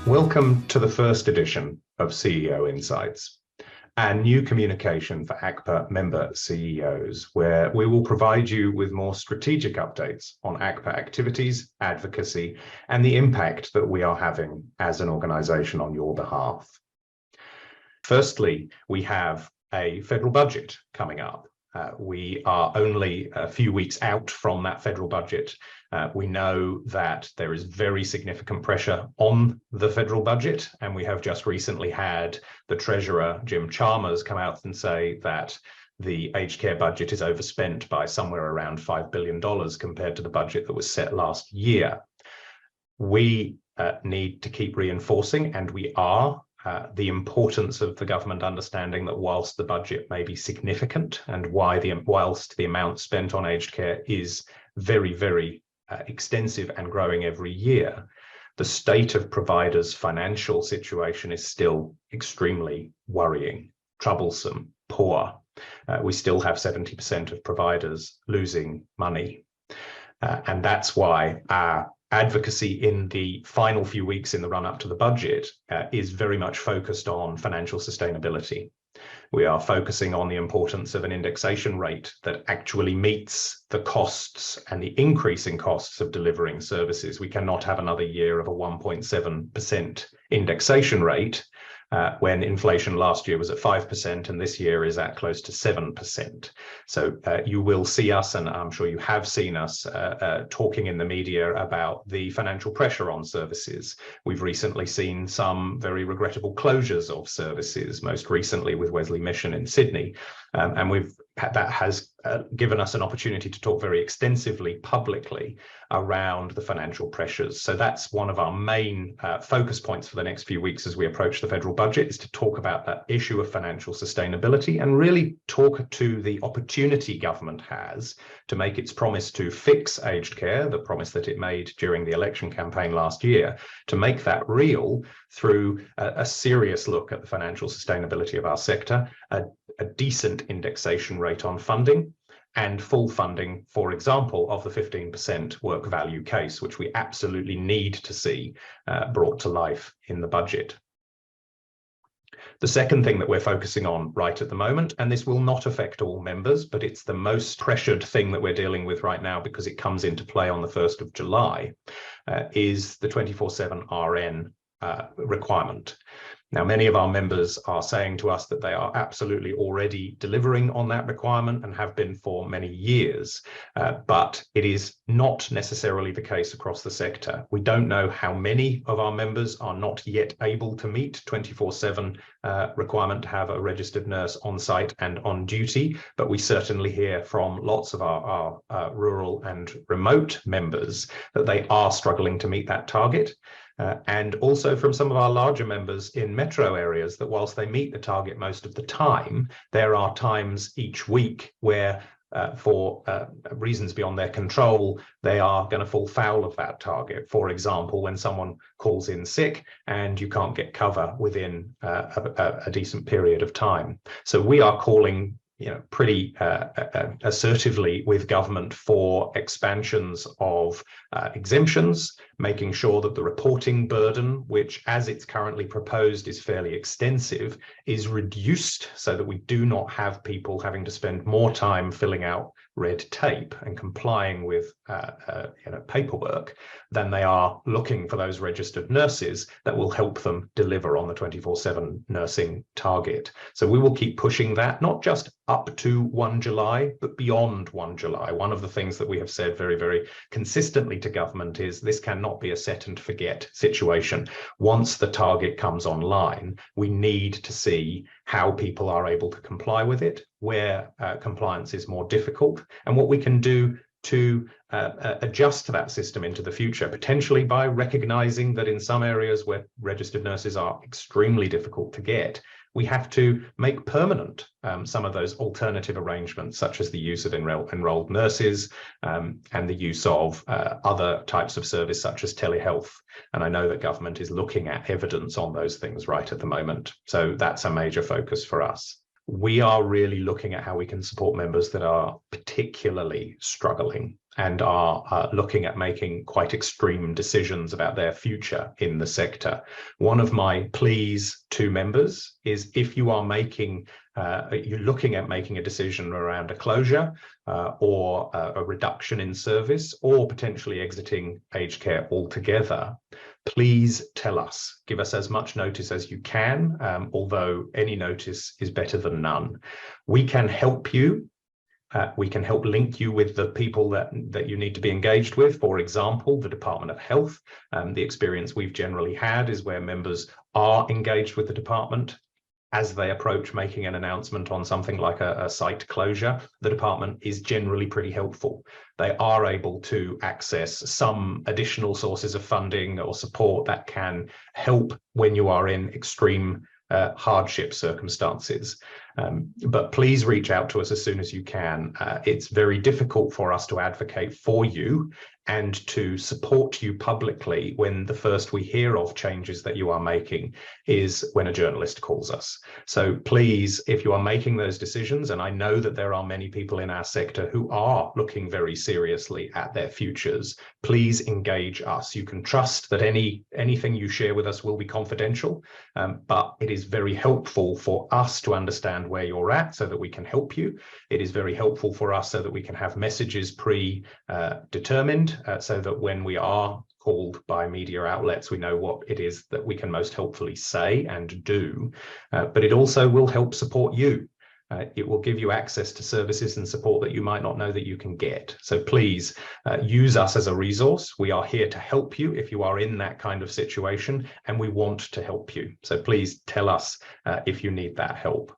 Welcome to the first edition of CEO Insights, our new communication for ACCPA member CEOs, where we will provide you with more strategic updates on ACCPA activities, advocacy, and the impact that we are having as an organisation on your behalf. Firstly, we have a federal budget coming up. We are only a few weeks out from that federal budget. We know that there is very significant pressure on the federal budget, and we have just recently had the Treasurer, Jim Chalmers, come out and say that the aged care budget is overspent by somewhere around $5 billion compared to the budget that was set last year. We need to keep reinforcing, and we are, the importance of the government understanding that whilst the budget may be significant and whilst the amount spent on aged care is very, very extensive and growing every year, the state of providers' financial situation is still extremely worrying, troublesome, poor. We still have 70% of providers losing money. And that's why our advocacy in the final few weeks in the run-up to the budget is very much focused on financial sustainability. We are focusing on the importance of an indexation rate that actually meets the costs and the increasing costs of delivering services. We cannot have another year of a 1.7% indexation rate when inflation last year was at 5% and this year is at close to 7%. So you will see us, and I'm sure you have seen us, talking in the media about the financial pressure on services. We've recently seen some very regrettable closures of services, most recently with Wesley Mission in Sydney, and that has given us an opportunity to talk very extensively publicly around the financial pressures. So that's one of our main focus points for the next few weeks as we approach the federal budget, is to talk about that issue of financial sustainability and really talk to the opportunity government has to make its promise to fix aged care, the promise that it made during the election campaign last year, to make that real through a serious look at the financial sustainability of our sector, a decent indexation rate on funding, and full funding, for example, of the 15% work value case, which we absolutely need to see brought to life in the budget. The second thing that we're focusing on right at the moment, and this will not affect all members, but it's the most pressured thing that we're dealing with right now because it comes into play on the 1st of July, is the 24/7 RN requirement. Now, many of our members are saying to us that they are absolutely already delivering on that requirement and have been for many years, but it is not necessarily the case across the sector. We don't know how many of our members are not yet able to meet 24/7 requirement to have a registered nurse on site and on duty, but we certainly hear from lots of our rural and remote members that they are struggling to meet that target. And also from some of our larger members in metro areas that whilst they meet the target most of the time, there are times each week where for reasons beyond their control, they are going to fall foul of that target. For example, when someone calls in sick and you can't get cover within a decent period of time. So we are calling pretty assertively with government for expansions of exemptions, making sure that the reporting burden, which as it's currently proposed is fairly extensive, is reduced so that we do not have people having to spend more time filling out red tape and complying with paperwork than they are looking for those registered nurses that will help them deliver on the 24/7 nursing target. So we will keep pushing that, not just up to 1 July, but beyond 1 July. One of the things that we have said very, very consistently to government is this cannot be a set and forget situation. Once the target comes online, we need to see how people are able to comply with it, where compliance is more difficult, and what we can do to adjust to that system into the future, potentially by recognizing that in some areas where registered nurses are extremely difficult to get, we have to make permanent some of those alternative arrangements, such as the use of enrolled nurses and the use of other types of service, such as telehealth. And I know that government is looking at evidence on those things right at the moment. So that's a major focus for us. we are really looking at how we can support members that are particularly struggling and are looking at making quite extreme decisions about their future in the sector. One of my pleas to members is, if you are you're looking at making a decision around a closure or a reduction in service, or potentially exiting aged care altogether, please tell us. Give us as much notice as you can, although any notice is better than none. We can help you. We can help link you with the people that you need to be engaged with. For example, the Department of Health. The experience we've generally had is where members are engaged with the department as they approach making an announcement on something like a site closure. The department is generally pretty helpful. They are able to access some additional sources of funding or support that can help when you are in extreme hardship circumstances. But please reach out to us as soon as you can. It's very difficult for us to advocate for you and to support you publicly when the first we hear of changes that you are making is when a journalist calls us. So please, if you are making those decisions, and I know that there are many people in our sector who are looking very seriously at their futures, please engage us. You can trust that anything you share with us will be confidential, but it is very helpful for us to understand where you're at so that we can help you. It is very helpful for us so that we can have messages predetermined, so that when we are called by media outlets, we know what it is that we can most helpfully say and do. But it also will help support you. It will give you access to services and support that you might not know that you can get. So please use us as a resource. We are here to help you if you are in that kind of situation, and we want to help you. So please tell us if you need that help.